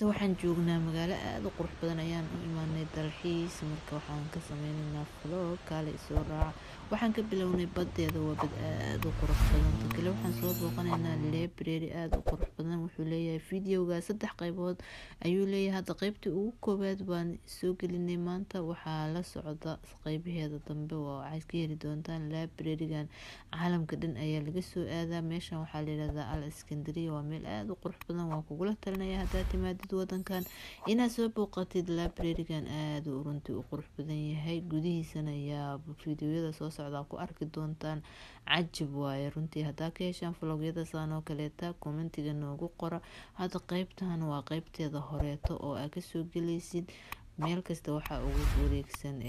Waxaan joognaa magaalo aad u qurux badan ayaan u imaanay dalxiis marka waxaan ka sameynaynaa vlog kaale isoo raaca waxaan ka bilownay badeeda waa bad aad u qurux badan kale waxaan soo booqanaynaa library aad u qurux badan wuxuu leeyahay videoga 3 qaybood ayuu leeyahay hadda qaybtii ugu koobaad baan soo gelinay maanta waxaa la socda qaybaheeda dambe waxaad ka heli doontaan library-gan caalamka dhan ayaa laga soo aadaa meeshan waxaa la yiraahdaa Al Iskandariya waa meel aad u qurux badan waan kugula talinayaa haddaad timaadid wadankan inaad soo booqatid library-gan aad u runtii u qurux badan yahay gudihiisana ayaa fiidiyoyada soo socda ku arki doontaan cajab waaye runtii haddaa ka heshaan vlogyada saan oo kaleeta commentiga noogu qora hadda qaybtan waa qaybteeda horeeto oo aad ka soo gelaysid meel kasta waxaa ugu wareegsan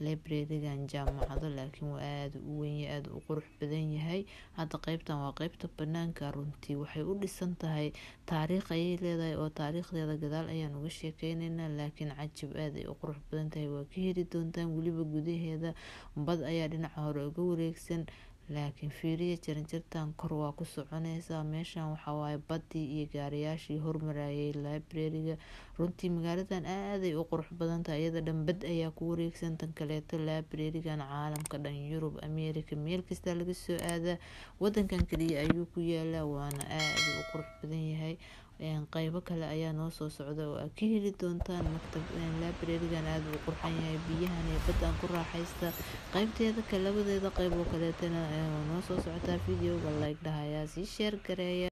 library-gan jaamacado laakiin waa aad u weyn aad u qurux badan yahay hadda qaybtan waa qaybta banaanka runtii waxay u dhisan tahay taariikh ayay leedahay oo taariikhdeeda gadaal ayaan uga sheekeynaynaa laakiin cajab aad ay u qurux badan tahay waa ka heli doontaan weliba gudaheeda bad ayaa dhinaca hore uga wareegsan laakiin fiiriya jaranjartan kor waa ku soconaysaa meeshan waxaa waaye badii iyo gaariyaashii hormarayay library-ga runtii magaaladan aaday u qurux badan tahay iyada dhan bad ayaa ku wareegsan tan kaleeto library-gan caalamka dhan Yurub America meel kasta laga soo aadaa wadankan kaliya ayuu ku yaalaa waana aad u qurux badan yahay qaybo kale ayaa noo soo socda oo aad ka heli doontaan maktab library-gan aad u qurxan yahay biyahan iyo badan ku raaxaysta qaybteeda kale labadeeda qayb oo kaleetana noo soo socotaa videoga like dhahayaa si share gareeya